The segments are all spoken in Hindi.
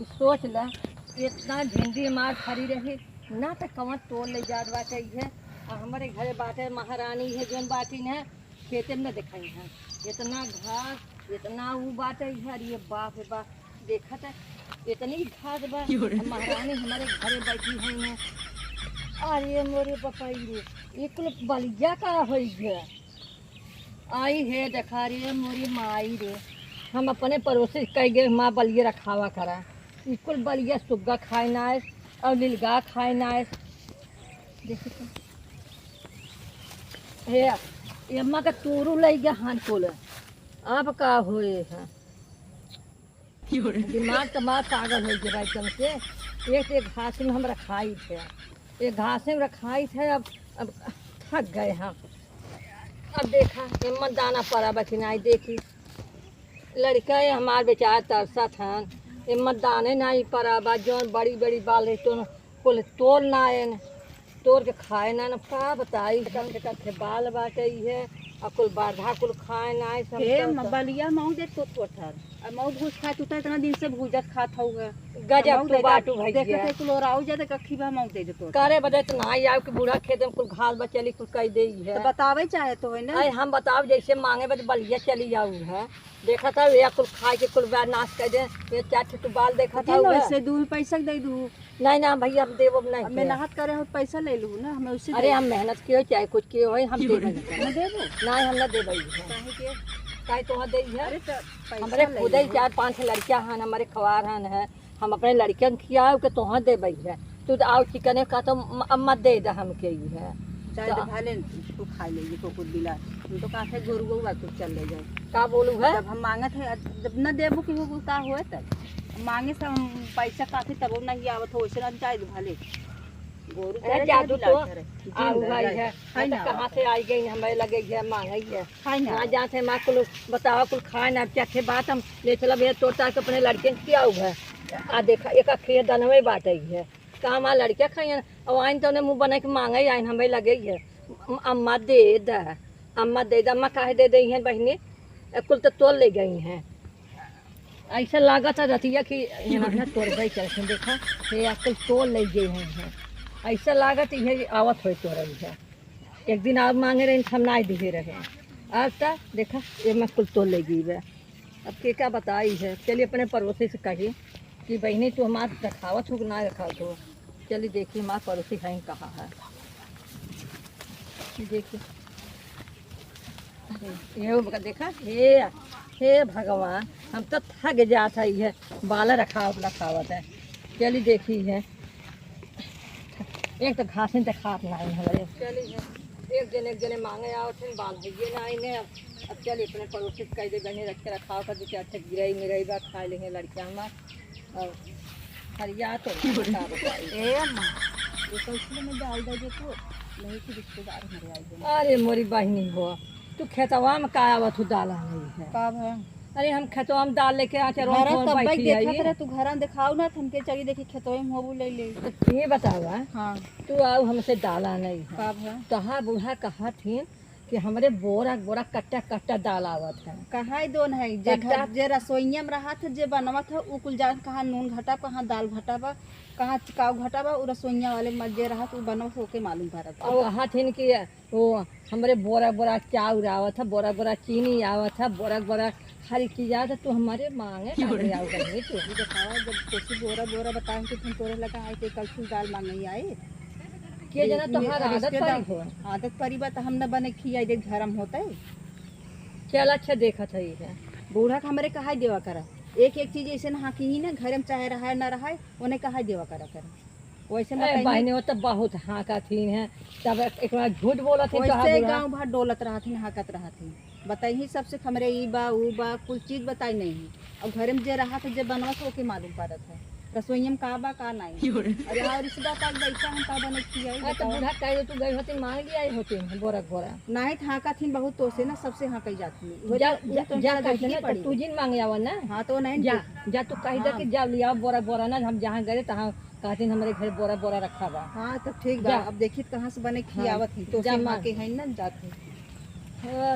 सोच ला इतना भिंडी मार खड़ी रही ना तो कमर तोड़ ले जात बाटे है। और हमारे घरे बाटे महारानी है जोन बाटी है खेते में दिखाई है इतना घास इतना ऊ बाटे है। अरे बाप रे बाप देखा था इतनी घास बा महारानी हमारे घरे बैठी हुई है। अरे मोरे बपाई रे एक बलिया का हो गया आई है देखा रे मोरी माई रे। हम अपने पड़ोसी कह गए माँ बलिया रखावा करा बिल्कुल बलिया सुग्गा खाए ना है और नीलगा खाए ना है। देखो तो हे अम्मा का तोरू लग गया हाथ कोल अब का होए है दिमाग तमाग पागल हो गया एकदम से। एक घास में हम रखाई थे एक घास में रखाई थे अब थक गए हम। अब देखा हिम्मत दाना पड़ा बखिनाई देखी लड़का है हमारे बेचारा तरसा था हिम्मत दाने नहीं पड़ा बा जो बड़ी बड़ी बाल है तो कुल तोड़ ना है तोड़ के खाए ना का बताई कथे बाल बाटे है और कुल बाधा कुल खाए ना है बलिया मऊ दे तो थोथर और मऊ भूज खा तू इतना दिन से भूजत खात होगा गजब तो बाटू भाई देखते कुल और जाते कखी बा मऊ दे तो करे बदे तो ना आव के बूढ़ा खेत में कुल घास बचली कुल कह दे है तो बतावे चाहे तो है ना हम बताओ जैसे मांगे बदे बलिया चली जाऊ है देखा था वे कुल खाए के कुल नाश कर दे ये क्या तू बाल देखा था वैसे दूर पैसा दे दू नहीं ना भैया हम देव नहीं मैं मेहनत करे हो पैसा ले लूँ ना हमें उससे अरे हम मेहनत किए चाहे कुछ किए हो हम दे देबो नहीं हम ना दे काहे तो दे है। अरे तो हमारे खुद ही 4-5 लड़कियां हैं हमारे खवार हैं हम अपने लड़कियन खियाओ के तोहाँ दे है तू तो आओ चिकन का तो अम्मा दे दे हमके ही है चाहे तो भाले तू खा लेगी तो कुछ दिला तुम तो काहे गोरू गोरू तू चल ले जाए का बोलू है जब हम मांगत है जब न देबू कि वो का होए तब मांगे से हम पैसा काफी तब नहीं आवत हो वैसे ना चाहे भाले गोरू जादू तो आऊ भाई है कहाँ से आई गई हमें लगे है मांगी है ना जाते माँ कुल बताओ कुल खाए ना क्या थे बात हम ले चला भैया तोड़ता के अपने लड़के किया हुआ है आ देखा एक खेत दनवे बाटे है कहाँ माँ लड़कियाँ खाई और आइन तो उन्हें मुँह बना के मांगे आइन हमें लगे है अम्मा दे अम्मा काहे दे दी है बहनी कुल तो तोड़ ले गई हैं ऐसा लागत है रतिया कि तोड़ गई चल देखा ये कुल तोड़ ले गए हैं ऐसा लागत है आवत हो तो रही है। एक दिन आप मांगे रहे हम ना दिखे रहे आज तक देखा ये मैं कुल तोड़ ले गई है। अब क्या बताई है चलिए अपने पड़ोसी से कही कि बहनी तू हमारा रखावत हो ना रखा तो चलिए देखिए हमारे पड़ोसी कहीं कहाँ है देखिए ये देखा हे भगवान हम तो थक जाता ही है बाला रखावत है। चलिए देखी है एक तो घास तो खात नहीं हमारे चलिए एक जने मांगे आओ थे बाल है ना इन्हें अब चलिए अपने पड़ोसी कह दे बहने रख के रखाव कर दे अच्छा गिराई मिराई बात खा लेंगे लड़कियाँ हमारे और हरिया तो में डाल दे तो नहीं कि रिश्तेदार हमारे आए। अरे मोरी बहनी हो तू खेतवा में का आवत हो डाला नहीं है कब है अरे हम खेतवा में डाल लेके आ चलो तू घर दिखाओ ना हमके चली देखी खेतवा में होबू ले ले ये बतावा हाँ तू आओ हमसे डाला नहीं है कब है कहा बूढ़ा कहा थी कि हमारे बोरा बोरा कट्टा कट्टा दाल आवत है कहाँ दोन है जे घर जे रसोईया में रहा था जे बनवत है उ कुल जान कहाँ नून घटा कहाँ दाल घटा बा कहाँ चिकाव घटा बा रसोईया वाले मजे रहा तो बनवत होके मालूम पड़त और वहाँ थी कि वो हमारे बोरा बोरा चाउर आवत है बोरा बोरा चीनी आवत है बोरा बोरा हर एक चीज आता तो हमारे मांगे तू दिखावा जब कोसी बोरा बोरा बताए कि तुम तोरे लगा आए कल तू दाल मांगे आए के जना तुम्हारा आदत परी बात हम न बने खिया दे घर में होता है चल अच्छा देखा था ये बूढ़ा का हमारे कहा देवा करा एक एक चीज ऐसे ना की ही ना घर में चाहे रहा न रहा उन्हें कहा देवा करा कर वैसे बहने वो तो बहुत हाँका थी है तब एक बार झूठ बोला थी वैसे गाँव भर डोलत रहा थी हाँकत रहा थी बताई ही सबसे हमरे ई बा ऊ बा कुल चीज बताई नहीं और घर में जे रहा था जे बनवा तो ओके मालूम पड़त है रसोईया में का बा का नहीं अरे हाँ रिश्तेदार का बैठा हम का बने खिया तो बूढ़ा कह तू गई होती मांग लिया होती बोरा बोरा नहीं हाँका थी बहुत तो से ना सबसे हाँकई जाती तू जिन मांगे आवा ना हाँ तो नहीं जा तू कही दे कि जा लिया बोरा बोरा ना हम जहाँ गए तहाँ कहते हमारे घर बोरा बोरा रखा बा हाँ तो ठीक बा अब देखी कहाँ से बने खियावत थी तो माँ के है ना जाती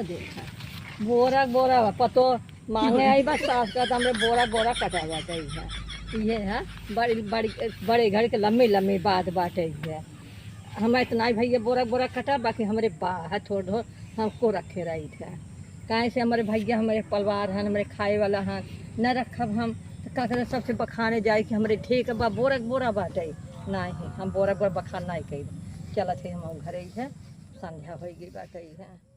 देखा बोरा बोरा पतो मांगे आई बस सास का हमें बोरा बोरा कटा जाता है ये है बड़ी बड़ी बड़े घर के लम्बे लम्बे बात बाटे है। हम इतना ही भैया बोरा बोरा कटा बाकी हमारे बाहर थोड़ थोड़ हमको रखे रही थे। काहे से हमारे भैया हमारे परिवार हैं, हमारे खाए वाला हैं, न रखब हम तो का करे सबसे बखाने जाए कि हमारे ठीक बा बोरा बोरा बाटे नहीं हम बोरा बोरा बखान नहीं कही। चलत है हम घरे है, संध्या हो गई बाटे है।